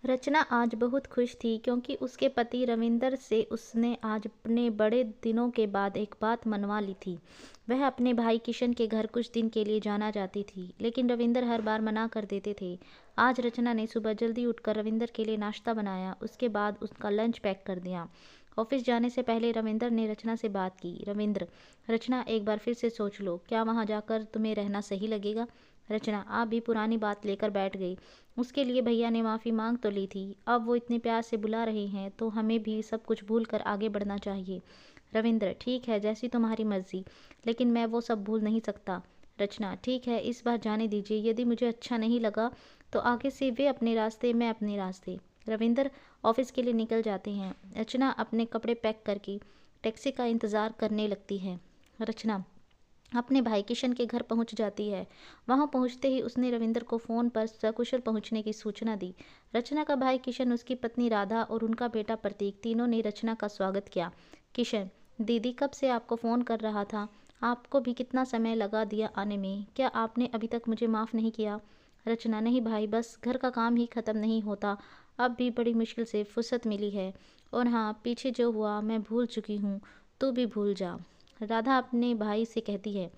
रचना आज बहुत खुश थी क्योंकि उसके पति रविंदर से उसने आज अपने बड़े दिनों के बाद एक बात मनवा ली थी। वह अपने भाई किशन के घर कुछ दिन के लिए जाना चाहती थी, लेकिन रविंदर हर बार मना कर देते थे। आज रचना ने सुबह जल्दी उठकर रविंदर के लिए नाश्ता बनाया, उसके बाद उसका लंच पैक कर दिया। ऑफिस जाने से पहले रविंदर ने रचना से बात की। रविंद्र, रचना एक बार फिर से सोच लो, क्या वहाँ जाकर तुम्हें रहना सही लगेगा? रचना आप भी पुरानी बात लेकर बैठ गई। उसके लिए भैया ने माफ़ी मांग तो ली थी, अब वो इतने प्यार से बुला रहे हैं तो हमें भी सब कुछ भूल कर आगे बढ़ना चाहिए। रविंद्र ठीक है, जैसी तुम्हारी मर्जी, लेकिन मैं वो सब भूल नहीं सकता। रचना ठीक है, इस बार जाने दीजिए, यदि मुझे अच्छा नहीं लगा तो आगे से वे अपने रास्ते, मैं अपने रास्ते। रविंद्र ऑफिस के लिए निकल जाते हैं। रचना अपने कपड़े पैक करके टैक्सी का इंतज़ार करने लगती है। रचना अपने भाई किशन के घर पहुंच जाती है। वहां पहुंचते ही उसने रविंद्र को फ़ोन पर सकुशल पहुंचने की सूचना दी। रचना का भाई किशन, उसकी पत्नी राधा और उनका बेटा प्रतीक, तीनों ने रचना का स्वागत किया। किशन, दीदी कब से आपको फ़ोन कर रहा था, आपको भी कितना समय लगा दिया आने में, क्या आपने अभी तक मुझे माफ़ नहीं किया? रचना नहीं भाई, बस घर का काम ही ख़त्म नहीं होता, अब भी बड़ी मुश्किल से फुर्सत मिली है। और हाँ, पीछे जो हुआ मैं भूल चुकी हूँ, तू भी भूल जा। राधा अपने भाई से कहती है,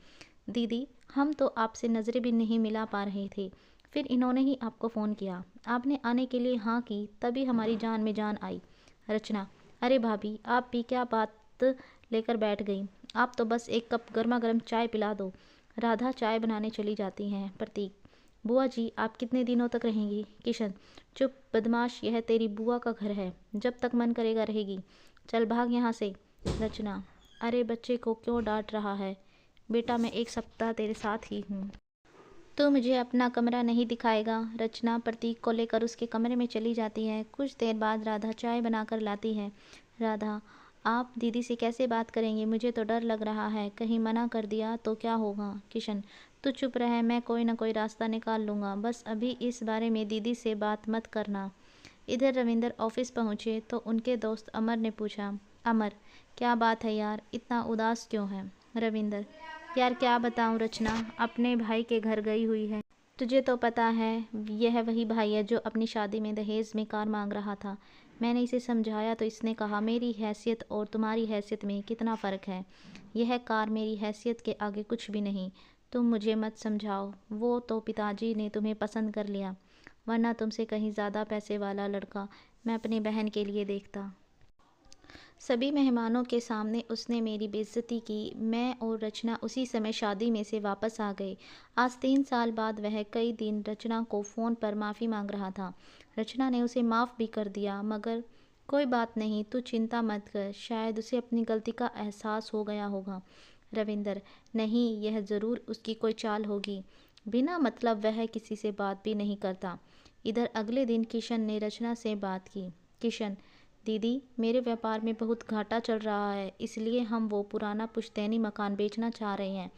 दीदी हम तो आपसे नज़रें भी नहीं मिला पा रहे थे, फिर इन्होंने ही आपको फ़ोन किया, आपने आने के लिए हाँ की, तभी हमारी जान में जान आई। रचना, अरे भाभी आप भी क्या बात लेकर बैठ गई, आप तो बस एक कप गर्मा गर्म चाय पिला दो। राधा चाय बनाने चली जाती हैं। प्रतीक, बुआ जी आप कितने दिनों तक रहेंगी? किशन, चुप बदमाश, यह तेरी बुआ का घर है, जब तक मन करेगा रहेगी, चल भाग यहाँ से। रचना, अरे बच्चे को क्यों डांट रहा है, बेटा मैं एक सप्ताह तेरे साथ ही हूँ, तो मुझे अपना कमरा नहीं दिखाएगा? रचना प्रतीक को लेकर उसके कमरे में चली जाती है। कुछ देर बाद राधा चाय बनाकर लाती है। राधा, आप दीदी से कैसे बात करेंगे, मुझे तो डर लग रहा है, कहीं मना कर दिया तो क्या होगा? किशन, तू चुप रहे, मैं कोई ना कोई रास्ता निकाल लूँगा, बस अभी इस बारे में दीदी से बात मत करना। इधर रविंदर ऑफिस पहुंचे तो उनके दोस्त अमर ने पूछा, अमर क्या बात है यार, इतना उदास क्यों है? रविंदर, यार क्या बताऊं रचना, अपने भाई के घर गई हुई है, तुझे तो पता है यह वही भाई है जो अपनी शादी में दहेज में कार मांग रहा था। मैंने इसे समझाया तो इसने कहा मेरी हैसियत और तुम्हारी हैसियत में कितना फ़र्क है, यह कार मेरी हैसियत के आगे कुछ भी नहीं, तुम मुझे मत समझाओ, वो तो पिताजी ने तुम्हें पसंद कर लिया, वरना तुमसे कहीं ज़्यादा पैसे वाला लड़का मैं अपनी बहन के लिए देखता। सभी मेहमानों के सामने उसने मेरी बेइज्जती की। मैं और रचना उसी समय शादी में से वापस आ गए। आज 3 साल बाद वह कई दिन रचना को फ़ोन पर माफ़ी मांग रहा था। रचना ने उसे माफ़ भी कर दिया, मगर कोई बात नहीं, तू चिंता मत कर, शायद उसे अपनी गलती का एहसास हो गया होगा। रविंदर, नहीं, यह ज़रूर उसकी कोई चाल होगी, बिना मतलब वह किसी से बात भी नहीं करता। इधर अगले दिन किशन ने रचना से बात की। किशन, दीदी मेरे व्यापार में बहुत घाटा चल रहा है, इसलिए हम वो पुराना पुश्तैनी मकान बेचना चाह रहे हैं,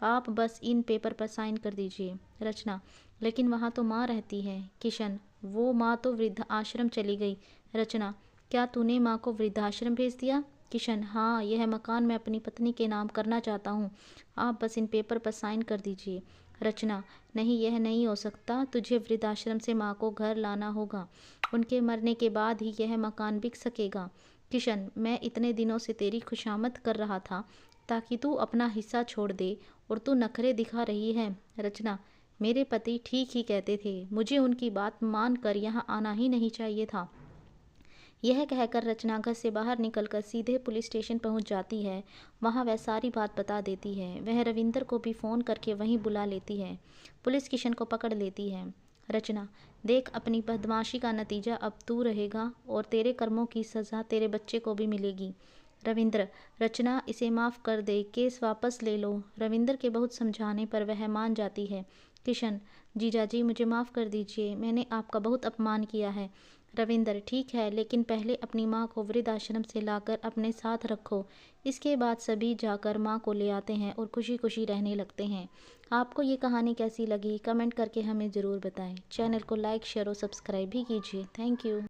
आप बस इन पेपर पर साइन कर दीजिए। रचना, लेकिन वहाँ तो माँ रहती है। किशन, वो माँ तो वृद्ध आश्रम चली गई। रचना, क्या तूने माँ को वृद्धाश्रम भेज दिया? किशन, हाँ, यह मकान मैं अपनी पत्नी के नाम करना चाहता हूँ, आप बस इन पेपर पर साइन कर दीजिए। रचना, नहीं यह नहीं हो सकता, तुझे वृद्धाश्रम से माँ को घर लाना होगा, उनके मरने के बाद ही यह मकान बिक सकेगा। किशन, मैं इतने दिनों से तेरी खुशामद कर रहा था ताकि तू अपना हिस्सा छोड़ दे, और तू नखरे दिखा रही है। रचना, मेरे पति ठीक ही कहते थे, मुझे उनकी बात मान कर यहाँ आना ही नहीं चाहिए था। यह कहकर रचना घर से बाहर निकलकर सीधे पुलिस स्टेशन पहुंच जाती है। वहां वह सारी बात बता देती है। वह रविंदर को भी फ़ोन करके वहीं बुला लेती है। पुलिस किशन को पकड़ लेती है। रचना, देख अपनी बदमाशी का नतीजा अब तू रहेगा, और तेरे कर्मों की सज़ा तेरे बच्चे को भी मिलेगी। रविंद्र, रचना इसे माफ़ कर दे, केस वापस ले लो। रविंद्र के बहुत समझाने पर वह मान जाती है। किशन, जीजा जी मुझे माफ़ कर दीजिए, मैंने आपका बहुत अपमान किया है। रविंद्र, ठीक है, लेकिन पहले अपनी माँ को वृद्धाश्रम से लाकर अपने साथ रखो, इसके बाद सभी जाकर माँ को ले आते हैं और खुशी खुशी रहने लगते हैं। आपको ये कहानी कैसी लगी, कमेंट करके हमें ज़रूर बताएं। चैनल को लाइक शेयर और सब्सक्राइब भी कीजिए। Thank you.